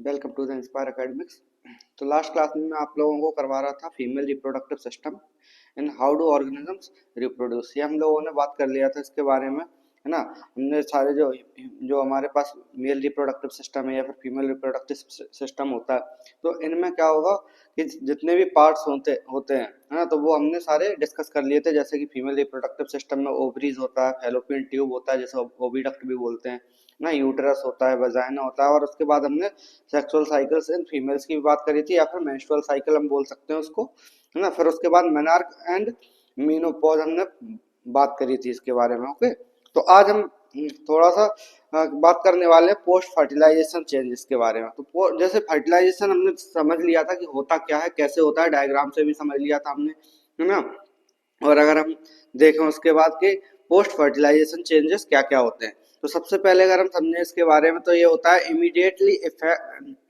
Welcome to the inspire academics. तो last class में मैं आप लोगों को करवा रहा था female reproductive system and how do organisms reproduce. ये हम लोगों ने बात कर लिया था इसके बारे में, है ना। हमने सारे जो जो हमारे पास मेल रिप्रोडक्टिव सिस्टम है या फिर फीमेल रिप्रोडक्टिव सिस्टम होता है, तो इनमें क्या होगा कि जितने भी पार्ट्स होते होते हैं, है ना, तो वो हमने सारे डिस्कस कर लिए थे। जैसे कि फीमेल रिप्रोडक्टिव सिस्टम में ओवरीज होता है, फैलोपियन ट्यूब होता है जिसे ओविडक्ट भी बोलते हैं ना, यूटरस होता है, वजाइना होता है, और उसके बाद हमने सेक्सुअल साइकिल्स इन फीमेल्स की भी बात करी थी, या फिर मेंस्ट्रुअल साइकिल हम बोल सकते हैं उसको, है ना। फिर उसके बाद मेनार्क एंड मीनोपॉज हमने बात करी थी इसके बारे में। ओके, तो आज हम थोड़ा सा बात करने वाले हैं पोस्ट फर्टिलाइजेशन चेंजेस के बारे में। तो जैसे फर्टिलाइजेशन हमने समझ लिया था कि होता क्या है, कैसे होता है, डायग्राम से भी समझ लिया था हमने, है ना। और अगर हम देखें उसके बाद के पोस्ट फर्टिलाइजेशन चेंजेस क्या क्या होते हैं, तो सबसे पहले अगर हम समझें इसके बारे में, तो ये होता है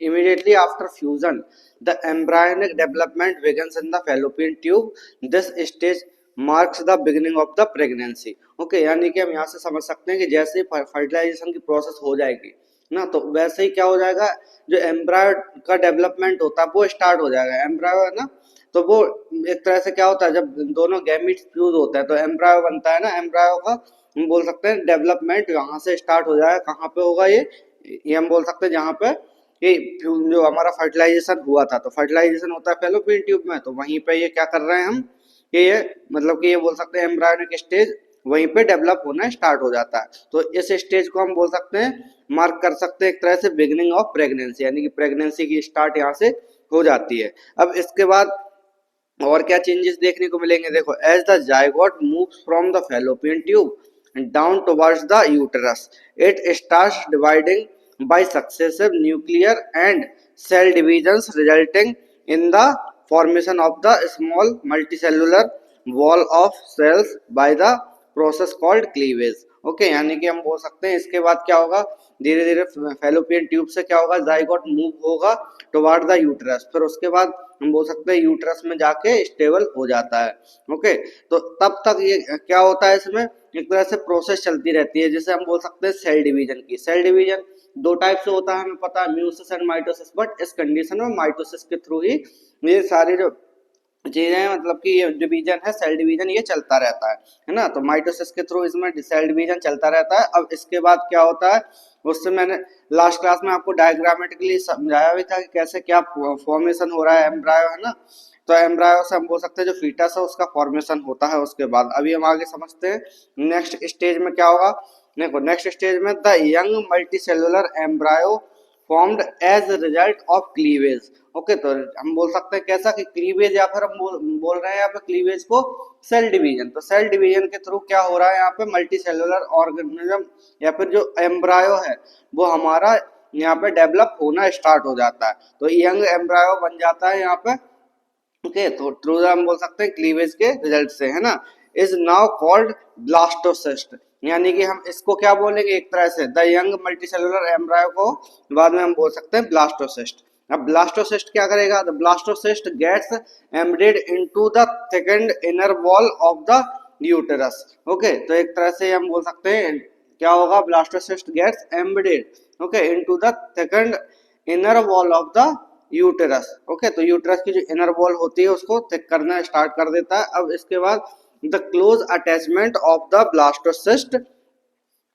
immediately after fusion the embryonic development begins in the fallopian tube. This stage marks the beginning of the pregnancy. Okay, यानी कि हम यहाँ से समझ सकते हैं कि जैसे ही फर्टिलाइजेशन की प्रोसेस हो जाएगी ना, तो वैसे ही क्या हो जाएगा, जो एम्ब्रायो का डेवलपमेंट होता है वो स्टार्ट हो जाएगा। एम्ब्रायो है ना, तो वो एक तरह से क्या होता है, जब दोनों गैमीट्स फ्यूज होते हैं तो एम्ब्रायो बनता है ना। एम्ब्रायो का हम बोल सकते हैं डेवलपमेंट यहाँ से स्टार्ट हो जाएगा। कहाँ पे होगा ये हम बोल सकते हैं जहाँ पे ये जो हमारा फर्टिलाइजेशन हुआ था, तो फर्टिलाइजेशन होता है फैलोपियन ट्यूब में, तो वहीं पे ये क्या कर रहे हैं हम कि ये मतलब कि ये बोल सकते हैं एम्ब्रायोनिक स्टेज वहीं पे डेवलप होना स्टार्ट हो जाता है। तो इस स्टेज को हम बोल सकते हैं, मार्क कर सकते हैं एक तरह से बिगिनिंग ऑफ प्रेगनेंसी, यानी कि प्रेगनेंसी की स्टार्ट यहाँ से हो जाती है। अब इसके बाद और क्या चेंजेस देखने को मिलेंगे, देखो, as the zygote moves from the fallopian tube down towards the uterus, it starts dividing by successive nuclear and cell divisions resulting in the formation of the small multicellular wall of cells by the process called cleavage। Okay, यानी कि हम बोल सकते हैं इसके बाद क्या होगा, धीरे धीरे फैलोपियन ट्यूब से क्या होगा, जाइगोट मूव होगा टुवर्ड द यूटेरस, फिर उसके बाद हम बोल सकते हैं यूटेरस में जाके स्टेबल हो जाता है। ओके, तो तब तक ये क्या होता है, इसमें एक तरह से प्रोसेस चलती रहती है, जिसे हम बोल सकते हैं सेल डिवीजन की। सेल डिवीजन दो टाइप से होता है, हमें पता है, म्यूसिस एंड माइटोसिस, बट इस कंडीशन में माइटोसिस के थ्रू ही ये सारी जो चीजें हैं, मतलब कि ये डिवीजन है, सेल डिवीजन, ये चलता रहता है ना। तो माइटोसिस के थ्रू इसमें सेल डिवीजन चलता रहता है। अब इसके बाद क्या होता है, उससे मैंने लास्ट क्लास में आपको डायग्रामेटिकली समझाया भी था कि कैसे क्या फॉर्मेशन हो रहा है एम्ब्रायो, है ना। तो एम्ब्रायो से हम बोल सकते हैं जो फीटस है उसका फॉर्मेशन होता है। उसके बाद अभी हम आगे समझते हैं नेक्स्ट स्टेज में क्या होगा। देखो, नेक्स्ट स्टेज में the young multicellular embryo formed as result of cleavage. Okay, तो हम बोल सकते हैं कैसा कि क्लीवेज, या फिर हम बोल रहे हैं यहाँ पे क्लीवेज को सेल डिवीजन। तो सेल डिवीजन के थ्रू क्या हो रहा है यहाँ पे, मल्टी सेलुलर ऑर्गेनिज्म या फिर जो एम्ब्रायो है वो हमारा यहाँ पे डेवलप होना स्टार्ट हो जाता है। तो यंग एम्ब्रायो बन जाता है यहाँ पे। ओके, तो थ्रू हम बोल सकते हैं क्लीवेज के रिजल्ट से, है ना। इज नाउ कॉल्ड ब्लास्टोसिस्ट, यानी कि हम इसको क्या बोलेंगे, एक तरह से द यंग मल्टीसेलुलर एम्ब्रायो को बाद में हम बोल सकते हैं ब्लास्टोसिस्ट। अब ब्लास्टोसिस्ट क्या करेगा, the blastocyst gets embedded into the second inner wall of the uterus. Okay, तो एक तरह से हम बोल सकते हैं क्या होगा, blastocyst gets embedded okay into the second inner wall of the uterus. Okay, तो यूटेरस की जो इनर वॉल होती है उसको थिक करना स्टार्ट कर देता है। अब इसके बाद the close attachment of the blastocyst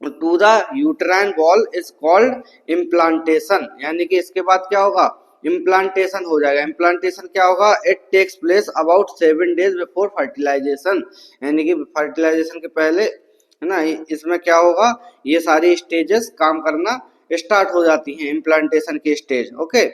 to the uterine wall is called implantation, यानी कि इसके बाद क्या होगा, इम्प्लांटेशन हो जाएगा। इम्प्लांटेशन क्या होगा, it takes place about 7 days before fertilisation, यानी कि फर्टिलाइजेशन के पहले, है ना। इसमें क्या होगा, ये सारी स्टेजेस काम करना स्टार्ट हो जाती हैं, इम्प्लांटेशन की स्टेज। ओके,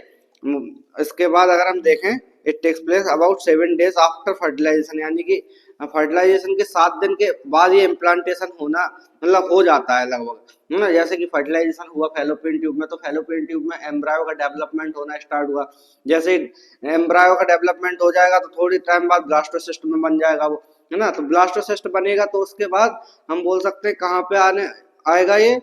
इसके बाद अगर हम देखें, it takes place about 7 days after fertilisation, यानी कि फर्टिलाइजेशन के 7 दिन के बाद ये इम्प्लांटेशन होना मतलब हो जाता है लगभग, है ना। जैसे कि फर्टिलाइजेशन हुआ फैलोपियन ट्यूब में, तो फैलोपियन ट्यूब में एम्ब्रायो का डेवलपमेंट होना स्टार्ट हुआ। जैसे एम्ब्रायो का डेवलपमेंट हो जाएगा तो थोड़ी टाइम बाद ब्लास्टोसिस्ट में बन जाएगा वो, है ना। तो ब्लास्टोसिस्ट बनेगा तो उसके बाद हम बोल सकते हैं कहाँ पे आने आएगा, ये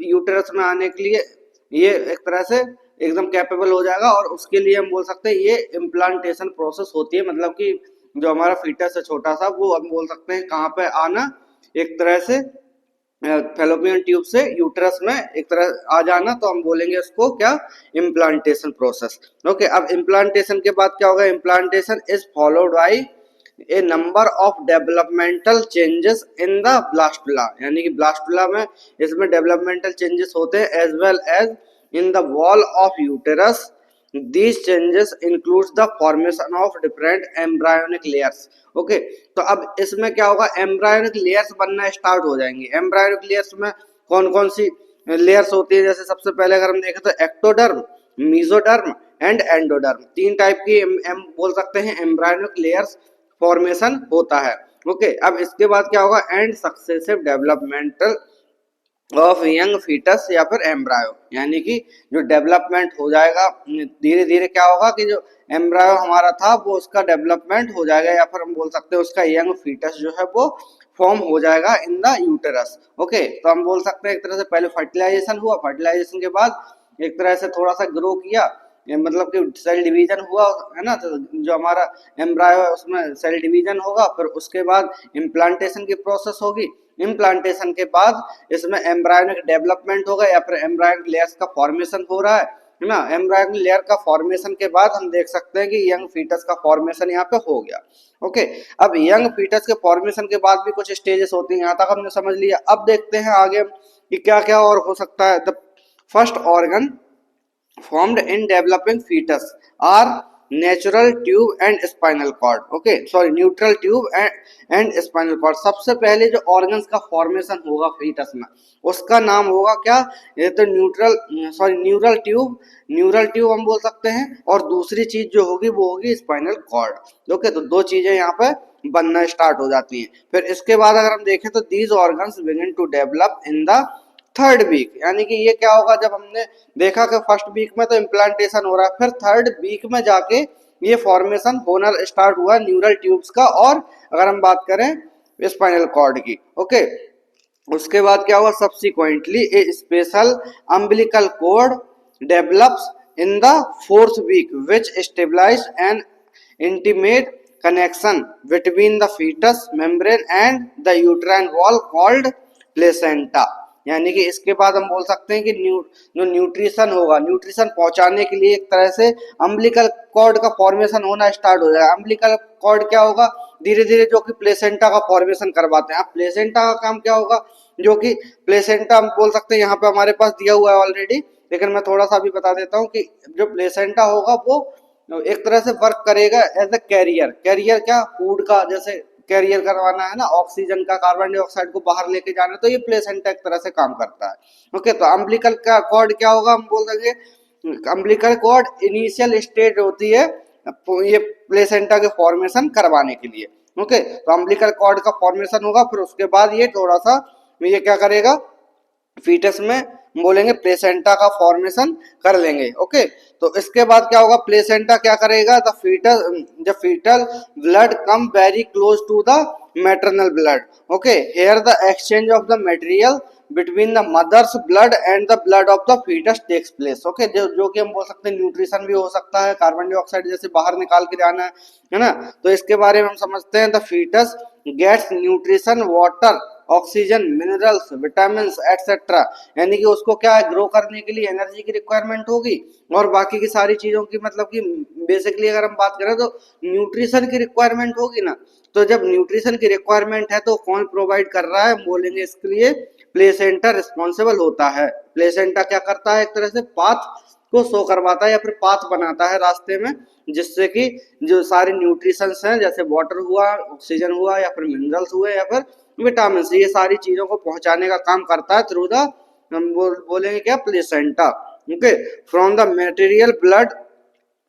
यूटेरस में आने के लिए ये एक तरह से एकदम कैपेबल हो जाएगा, और उसके लिए हम बोल सकते हैं ये इम्प्लांटेशन प्रोसेस होती है, मतलब कि जो हमारा फीटस है छोटा सा, वो हम बोल सकते हैं कहाँ पे आना, एक तरह से फेलोपियन ट्यूब से यूट्रस में एक तरह आ जाना, तो हम बोलेंगे उसको क्या, इम्प्लांटेशन प्रोसेस। ओके, अब इम्प्लांटेशन के बाद क्या होगा, implantation is followed by a number of developmental changes in the blastula, यानी कि ब्लास्टुला में इसमें डेवलपमेंटल चेंजेस होते हैं as well as in the wall of uterus. These changes includes the formation of different embryonic layers। ओके, तो अब इसमें क्या होगा, एम्ब्रायोनिक लेयर्स बनना स्टार्ट हो जाएंगी। एम्ब्रायोनिक लेयर्स में कौन कौन सी लेयर्स होती है, जैसे सबसे पहले अगर हम देखें तो एक्टोडर्म, मीजोडर्म एंड एंडोडर्म, तीन टाइप की बोल सकते हैं एम्ब्रायोनिक लेयर्स फॉर्मेशन होता है। ओके, अब इसके बाद क्या होगा, and successive developmental of young foetus या फिर एम्ब्रायो, यानी कि जो डेवलपमेंट हो जाएगा धीरे धीरे, क्या होगा कि जो एम्ब्रायो हमारा था वो उसका डेवलपमेंट हो जाएगा, या फिर हम बोल सकते हैं उसका यंग फीटस जो है वो फॉर्म हो जाएगा इन द यूटेरस। ओके, तो हम बोल सकते हैं एक तरह से पहले फर्टिलाइजेशन हुआ, फर्टिलाइजेशन के बाद एक तरह से थोड़ा सा ग्रो किया, मतलब कि सेल डिवीजन हुआ है ना, तो जो हमारा एम्ब्रायो है उसमें सेल डिवीजन होगा, फिर उसके बाद इम्प्लांटेशन की प्रोसेस होगी। इम्प्लांटेशन के बाद इसमें एम्ब्रायोनिक डेवलपमेंट होगा या फिर एम्ब्रायोनिक लेयर्स का फॉर्मेशन हो रहा है ना। एम्ब्रायोनिक लेयर का फॉर्मेशन के बाद हम देख सकते हैं कि यंग फीटस का फॉर्मेशन यहाँ पे हो गया। ओके, अब यंग फीटस के फॉर्मेशन के बाद भी कुछ स्टेजेस होती हैं, यहाँ तक हमने समझ लिया। अब देखते हैं आगे कि क्या क्या और हो सकता है। The first organ formed in developing fetus are natural tube and spinal cord। Okay, sorry, neutral tube and spinal cord. सबसे पहले जो ऑर्गन्स का फॉर्मेशन होगा फीटस में उसका नाम होगा क्या, ये तो न्यूरल ट्यूब, न्यूरल ट्यूब हम बोल सकते हैं, और दूसरी चीज जो होगी वो होगी स्पाइनल कॉर्ड। ओके, तो दो चीजें यहाँ पे बनना स्टार्ट हो जाती हैं। फिर इसके बाद अगर हम देखें तो these organs begin to develop in the third week, यानी कि ये क्या होगा, जब हमने देखा कि फर्स्ट वीक में तो इम्प्लांटेशन हो रहा है, फिर थर्ड वीक में जाके ये फॉर्मेशन होना स्टार्ट हुआ न्यूरल ट्यूब्स का, और अगर हम बात करें स्पाइनल कॉर्ड की। ओके, उसके बाद क्या हुआ, subsequently a special umbilical cord develops in the fourth week which stabilise an intimate connection between the fetus membrane and the uterine wall called placenta। यानी कि इसके बाद हम बोल सकते हैं कि जो न्यूट्रिशन होगा, न्यूट्रिशन पहुंचाने के लिए एक तरह से अम्बिलिकल कॉर्ड का फॉर्मेशन होना स्टार्ट हो जाएगा। अम्बिलिकल कॉर्ड क्या होगा, धीरे धीरे जो कि प्लेसेंटा का फॉर्मेशन करवाते हैं। अब प्लेसेंटा का काम क्या होगा, जो कि प्लेसेंटा हम बोल सकते हैं यहाँ पे हमारे पास दिया हुआ है ऑलरेडी, लेकिन मैं थोड़ा सा भी बता देता हूँ कि जो प्लेसेंटा होगा वो एक तरह से वर्क करेगा एज ए कैरियर। कैरियर क्या, फूड का जैसे कैरियर करवाना है ना, ऑक्सीजन का, कार्बन डाइऑक्साइड को बाहर लेके जाना, तो ये प्लेसेंटा एक तरह से काम करता है। ओके, तो अम्बिलिकल का कॉर्ड क्या होगा, हम बोल देंगे अम्बिलिकल कॉर्ड इनिशियल स्टेज होती है ये प्लेसेंटा के फॉर्मेशन करवाने के लिए। ओके, तो अम्बिलिकल कॉर्ड का फॉर्मेशन होगा, फिर उसके बाद ये थोड़ा सा ये क्या करेगा, फीटस में बोलेंगे प्लेसेंटा का फॉर्मेशन कर लेंगे। ओके, तो इसके बाद क्या होगा, प्लेसेंटा क्या करेगा, the foetal blood come very close to the maternal blood. Okay, here the exchange of the material between the mother's blood and the blood of the foetus takes place. Okay, जो कि हम बोल सकते हैं nutrition भी हो सकता है, कार्बन डाइऑक्साइड जैसे बाहर निकाल के जाना है ना, तो इसके बारे में हम समझते हैं। The foetus gets nutrition, water, oxygen, minerals, vitamin etcetera, यानी कि उसको क्या है, ग्रो करने के लिए एनर्जी की रिक्वायरमेंट होगी, और बाकी की सारी चीजों की, मतलब कि बेसिकली अगर हम बात करें तो न्यूट्रिशन की रिक्वायरमेंट होगी ना। तो जब न्यूट्रिशन की रिक्वायरमेंट है तो कौन प्रोवाइड कर रहा है, बोलेंगे इसके लिए प्लेसेंटा रिस्पॉन्सिबल होता है। प्लेसेंटा क्या करता है, एक तरह से पाथ को शो करवाता है या फिर पाथ बनाता है रास्ते में, जिससे कि जो सारे न्यूट्रिशंस हैं जैसे वाटर हुआ, ऑक्सीजन हुआ, या फिर मिनरल्स हुए, या फिर विटामिन, ये सारी चीजों को पहुंचाने का काम करता है थ्रू द, हम बोलेंगे क्या, placenta. Okay, from the material blood,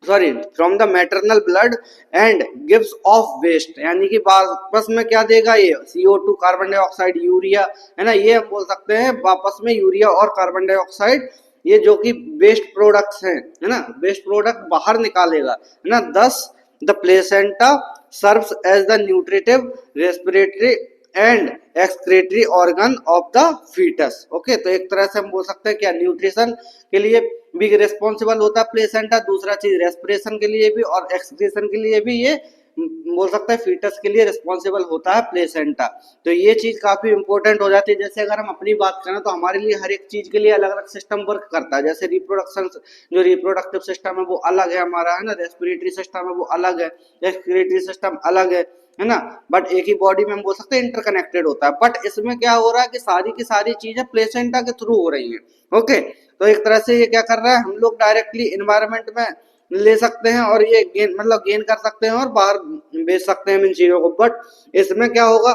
sorry, from the maternal blood and gives off waste, यानी कि वापस में क्या देगा, ये CO2, कार्बन डाइऑक्साइड, यूरिया, है ना, ये हम बोल सकते हैं वापस में यूरिया और कार्बन डाइऑक्साइड, ये जो कि वेस्ट प्रोडक्ट्स हैं, है ना, वेस्ट प्रोडक्ट बाहर निकालेगा, है ना। Thus the placenta serves as the nutritive, respiratory and excretory organ of the foetus. Okay, तो एक तरह से हम बोल सकते हैं क्या, न्यूट्रिशन के लिए भी रिस्पॉन्सिबल होता है प्लेसेंटा, दूसरा चीज रेस्पिरेशन के लिए भी और एक्सक्रीशन के लिए भी ये बोल सकते हैं फीटस के लिए रिस्पॉन्सिबल होता है प्लेसेंटा। तो ये चीज काफी इंपॉर्टेंट हो जाती है। जैसे अगर हम अपनी बात करें तो हमारे लिए हर एक चीज के लिए अलग अलग सिस्टम वर्क करता है। जैसे रिप्रोडक्शन, जो रिप्रोडक्टिव सिस्टम है वो अलग है हमारा, है ना, रेस्पिरेटरी सिस्टम है वो अलग है, रेस्पिरेटरी सिस्टम अलग है ना, बट एक ही बॉडी में हम बोल सकते हैं इंटरकनेक्टेड होता है। बट इसमें क्या हो रहा है कि सारी की सारी चीजें प्लेसेंटा के थ्रू हो रही है। ओके, तो एक तरह से ये क्या कर रहा है, हम लोग डायरेक्टली इन्वायरमेंट में ले सकते हैं और ये गेन मतलब गेन कर सकते हैं और बाहर बेच सकते हैं इन चीजों को। बट इसमें क्या होगा,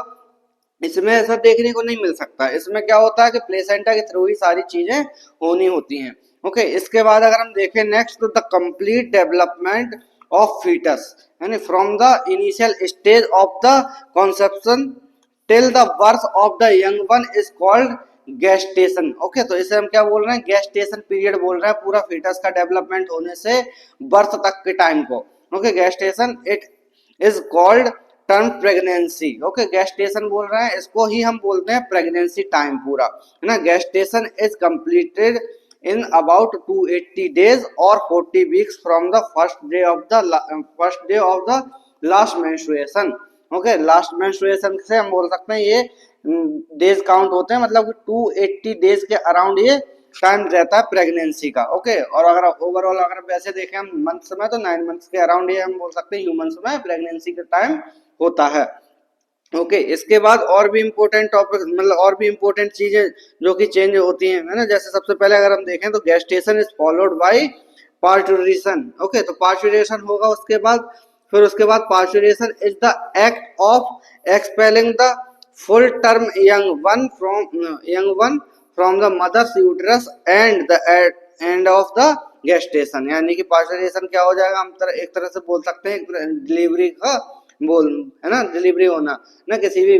इसमें ऐसा देखने को नहीं मिल सकता। इसमें क्या होता है कि प्लेसेंटा के थ्रू ही सारी चीजें होनी होती हैं। ओके, इसके बाद अगर हम देखें नेक्स्ट, तो the complete development of fetus, यानी from the initial stage of the conception till the birth of the young one is called gestation. Okay, तो इसे हम क्या बोल रहे हैं, गेस्टेशन पीरियड बोल रहे हैं, पूरा फीटस का डेवलपमेंट होने से बर्थ तक के टाइम को। Okay, gestation it is called term pregnancy. Okay, gestation बोल रहे हैं, इसको ही हम बोलते हैं प्रेगनेंसी टाइम पूरा, है ना। Gestation is completed in about 280 days or 40 weeks from the first day of the last menstruation। Okay, last menstruation से हम बोल सकते हैं ये डेज काउंट होते हैं, मतलब कि 280 डेज के अराउंड ये टाइम रहता है प्रेगनेंसी का। ओके, और अगर ओवरऑल अगर वैसे देखें हम मंथ्स में, तो 9 मंथ्स के अराउंड ये हम बोल सकते हैं ह्यूमंस में प्रेगनेंसी का टाइम होता है। ओके, इसके बाद और भी इम्पोर्टेंट टॉपिक, मतलब और भी इम्पोर्टेंट चीजें जो कि चेंज होती हैं, है ना। जैसे सबसे पहले अगर हम देखें तो gestation is followed by parturition. Okay, तो पार्चुरेशन होगा उसके बाद, फिर उसके बाद parturition is the act of expelling the full term young one from the mother's uterus and the end of the gestation. यानी कि पार्चुरेशन क्या हो जाएगा, हम एक तरह से बोल सकते हैं डिलीवरी का बोल, है ना, डिलीवरी होना ना, किसी भी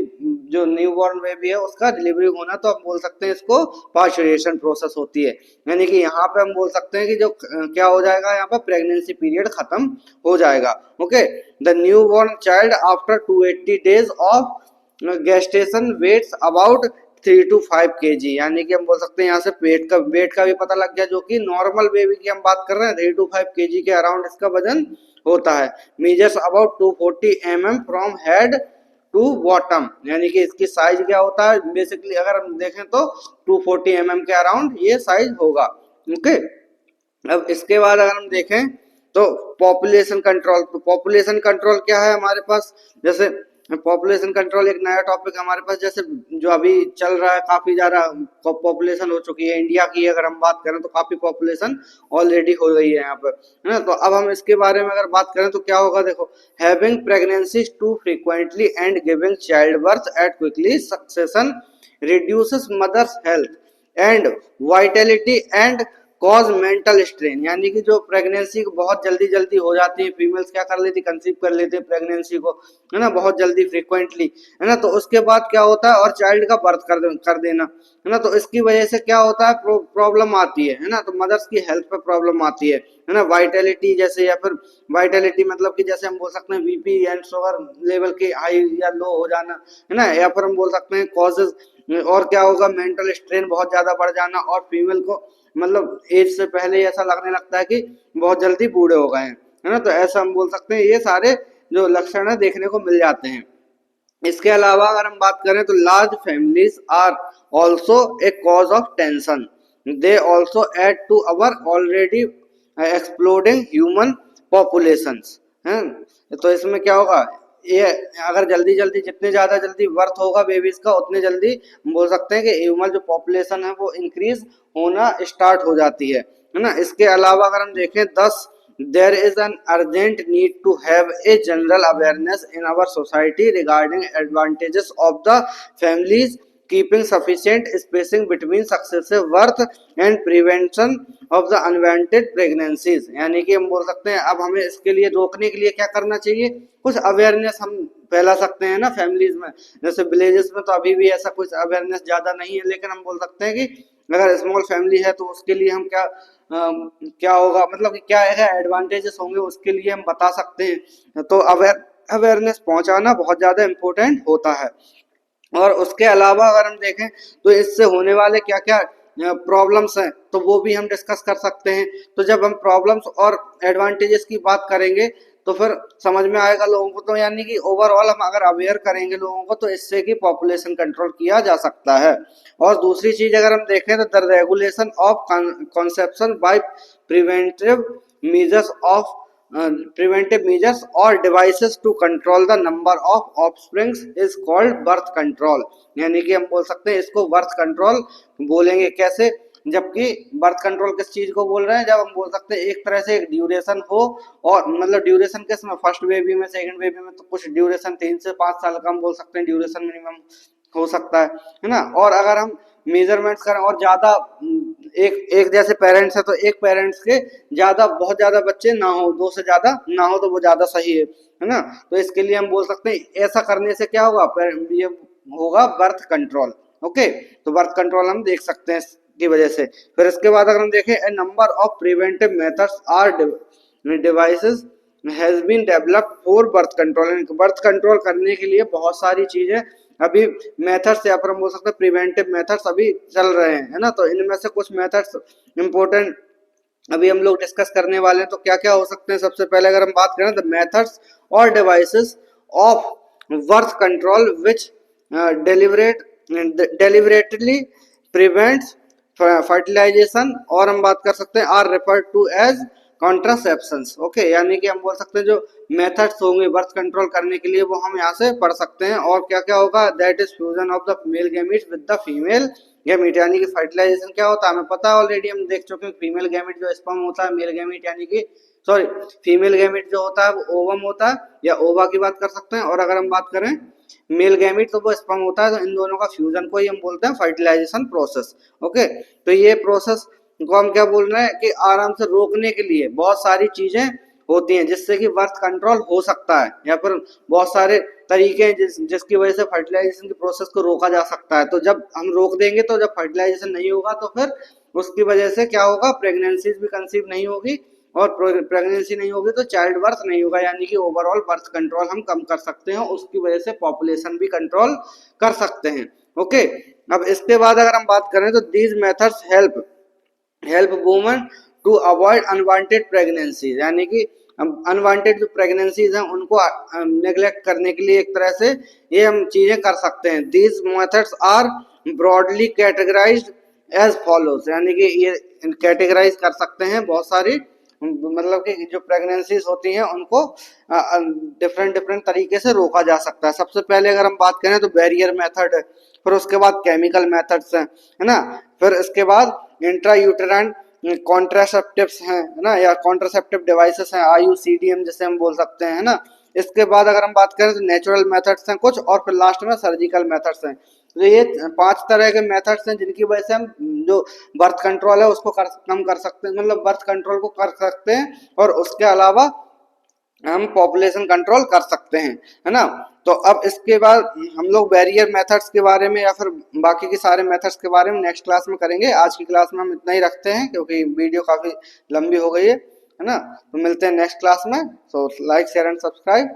जो न्यू बॉर्न बेबी है उसका डिलीवरी होना, तो हम बोल सकते हैं इसको पार्चुरेशन प्रोसेस होती है। यानी कि यहाँ पे हम बोल सकते हैं कि जो क्या हो जाएगा, यहाँ पर प्रेगनेंसी पीरियड खत्म हो जाएगा। Okay, the new born child after 280 days of gestation weighs about 3 to 5 kg। यानी कि हम बोल सकते हैं यहाँ से वेट का भी पता लग गया, जो कि नॉर्मल बेबी की हम बात कर रहे हैं 3 to 5 kg के अराउंड इसका वजन होता है। Measures about 240 mm from head to bottom. यानी कि इसकी साइज क्या होता है, बेसिकली अगर हम देखें तो 240 mm के अराउंड ये साइज होगा। ओके, अब इसके बाद अगर हम देखें तो पॉपुलेशन कंट्रोल। तो पॉपुलेशन कंट्रोल क्या है हमारे पास, जैसे पॉपुलेशन कंट्रोल एक नया टॉपिक हमारे पास, जैसे जो अभी चल रहा है, काफी ज्यादा पॉपुलेशन हो चुकी है इंडिया की। अगर हम बात करें तो काफी पॉपुलेशन ऑलरेडी हो गई है यहाँ पर, है ना। तो अब हम इसके बारे में अगर बात करें तो क्या होगा, देखो, having pregnancy too frequently and giving child birth at quickly succession reduces mother's health and vitality and cause mental strain. यानी कि जो प्रेगनेंसी बहुत जल्दी जल्दी हो जाती है, फीमेल्स क्या कर लेती, कंसीव कर लेते हैं प्रेगनेंसी को, है ना, बहुत जल्दी फ्रीक्वेंटली, है ना। तो उसके बाद क्या होता है, और चाइल्ड का बर्थ कर देना, है ना। तो इसकी वजह से क्या होता है, प्रॉब्लम आती है ना। तो मदर्स की हेल्थ पे प्रॉब्लम आती है ना। वाइटलिटी जैसे, या फिर वाइटलिटी मतलब कि जैसे हम बोल सकते हैं बीपी एंड शुगर लेवल के हाई या लो हो जाना, है ना। या फिर हम बोल सकते हैं कॉजेज, और क्या होगा, मेंटल स्ट्रेन बहुत ज्यादा बढ़ जाना, और फीमेल को मतलब एज से पहले ऐसा लगने लगता है कि बहुत जल्दी बूढ़े हो गए हैं, है ना। तो ऐसा हम बोल सकते हैं, ये सारे जो लक्षण है देखने को मिल जाते हैं। इसके अलावा अगर हम बात करें तो large families are also a cause of tension. They also add to our already exploding human populations, है। तो इसमें क्या होगा, ये अगर जल्दी जल्दी, जितने ज्यादा जल्दी बर्थ होगा बेबीज का, उतने जल्दी बोल सकते हैं कि ह्यूमन जो पॉपुलेशन है वो इंक्रीज होना स्टार्ट हो जाती है ना। इसके अलावा अगर हम देखें 10, there is an urgent need to have a general awareness in our society regarding advantages of the families keeping sufficient spacing between successive birth and prevention of the unwanted pregnancies। यानी कि हम बोल सकते हैं अब हमें इसके लिए रोकने के लिए क्या करना चाहिए, कुछ अवेयरनेस हम फैला सकते हैं ना फैमिलीज में। जैसे विलेजेस में तो अभी भी ऐसा कुछ अवेयरनेस ज्यादा नहीं है, लेकिन हम बोल सकते हैं कि अगर स्मॉल फैमिली है तो उसके लिए हम क्या होगा, मतलब कि क्या है एडवांटेजेस होंगे, उसके लिए हम बता सकते हैं। तो अवेयरनेस पहुंचाना बहुत ज्यादा इम्पोर्टेंट होता है। और उसके अलावा अगर हम देखें तो इससे होने वाले क्या क्या प्रॉब्लम्स हैं, तो वो भी हम डिस्कस कर सकते हैं। तो जब हम प्रॉब्लम्स और एडवांटेजेस की बात करेंगे तो फिर समझ में आएगा लोगों को। तो यानी कि ओवरऑल हम अगर अवेयर करेंगे लोगों को तो इससे कि पॉपुलेशन कंट्रोल किया जा सकता है। और दूसरी चीज अगर हम देखें तो the regulation of conception by preventive measures of preventive measures or devices to control the number of offsprings is called birth control। यानी कि हम बोल सकते हैं इसको बर्थ कंट्रोल बोलेंगे। कैसे? जबकि बर्थ कंट्रोल किस चीज को बोल रहे हैं, जब हम बोल सकते हैं एक तरह से एक ड्यूरेशन हो, और मतलब ड्यूरेशन किसमें, फर्स्ट बेबी में, सेकंड बेबी में तो कुछ ड्यूरेशन 3 से 5 साल का हम बोल सकते हैं ड्यूरेशन मिनिमम हो सकता है ना। और अगर हम मेजरमेंट्स करें और ज्यादा एक एक जैसे पेरेंट्स है तो एक पेरेंट्स के ज्यादा बहुत ज्यादा बच्चे ना हो, 2 से ज्यादा ना हो तो वो ज्यादा सही है ना। तो इसके लिए हम बोल सकते हैं ऐसा करने से क्या होगा, ये होगा बर्थ कंट्रोल। ओके, तो बर्थ कंट्रोल हम देख सकते हैं इसकी वजह से। फिर इसके बाद अगर हम देखें a number of preventive methods are devices has been developed for birth control. Birth control करने के लिए बहुत सारी चीजें अभी मेथड्स या फिर हम बोल सकते हैं प्रिवेंटिव मेथड्स अभी चल रहे हैं, है ना। तो इनमें से कुछ मेथड्स इंपॉर्टेंट अभी हम लोग डिस्कस करने वाले हैं। तो क्या क्या हो सकते हैं? सबसे पहले अगर हम बात करें द मेथड्स और devices of birth control which deliberately prevents fertilization, और हम बात कर सकते हैं are referred to as contraceptions. Okay, यानी कि हम बोल सकते हैं जो मेथड्स होंगे बर्थ कंट्रोल करने के लिए वो हम यहाँ से पढ़ सकते हैं। और क्या क्या होगा? That is fusion of the male gamete with the female gamete. यानी कि फर्टिलाइजेशन क्या होता है हमें पता है ऑलरेडी, हम देख चुके हैं। फीमेल गैमीट जो स्पर्म होता है, मेल गैमीट यानी कि सॉरी फीमेल गैमीट जो होता है वो ओवम होता है या ओवा की बात कर सकते हैं। और अगर हम बात करें मेल गैमीट तो वो स्पर्म होता है। तो इन दोनों का फ्यूजन को ही हम बोलते हैं फर्टिलाइजेशन प्रोसेस। ओके, तो ये प्रोसेस को हम क्या बोल रहे हैं कि आराम से रोकने के लिए बहुत सारी चीजें होती हैं जिससे कि बर्थ कंट्रोल हो सकता है, या फिर बहुत सारे तरीके हैं जिसकी वजह से फर्टिलाइजेशन की प्रोसेस को रोका जा सकता है। तो जब हम रोक देंगे तो जब फर्टिलाइजेशन नहीं होगा तो फिर उसकी वजह से क्या होगा, प्रेगनेंसीज भी कंसीव नहीं होगी, और प्रेगनेंसी नहीं होगी तो चाइल्ड बर्थ नहीं होगा। यानी कि ओवरऑल बर्थ कंट्रोल हम कम कर सकते हैं, उसकी वजह से पॉपुलेशन भी कंट्रोल कर सकते हैं। ओके, अब इसके बाद अगर हम बात करें तो these methods help woman to avoid unwanted pregnancy. यानी कि अनवांटेड जो प्रेगनेंसीज हैं उनको नेग्लेक्ट करने के लिए एक तरह से ये हम चीजें कर सकते हैं। These methods are broadly categorised as follows. यानी कि ये कैटेगराइज कर सकते हैं बहुत सारी, मतलब कि जो प्रेगनेंसीज होती हैं उनको डिफरेंट डिफरेंट तरीके से रोका जा सकता है। सबसे पहले अगर हम बात करें तो बैरियर मेथड है, फिर उसके बाद केमिकल मेथड्स हैं, है ना। फिर इसके बाद इंट्रा यूटेराइन कॉन्ट्रासेप्टिव्स हैं, है ना, या कॉन्ट्रासेप्टिव डिवाइसेस हैं, IUCDM जिसे हम बोल सकते हैं, है ना। इसके बाद अगर हम बात करें तो नेचुरल मेथड्स हैं कुछ, और फिर लास्ट में सर्जिकल मेथड्स हैं। तो ये 5 तरह के मेथड्स हैं जिनकी वजह से हम जो बर्थ कंट्रोल है उसको कम कर सकते हैं, मतलब बर्थ कंट्रोल को कर सकते हैं, और उसके अलावा हम पॉपुलेशन कंट्रोल कर सकते हैं, है ना। तो अब इसके बाद हम लोग बैरियर मेथड्स के बारे में या फिर बाकी के सारे मेथड्स के बारे में नेक्स्ट क्लास में करेंगे। आज की क्लास में हम इतना ही रखते हैं क्योंकि वीडियो काफी लंबी हो गई है ना। तो मिलते हैं नेक्स्ट क्लास में। So like share and subscribe.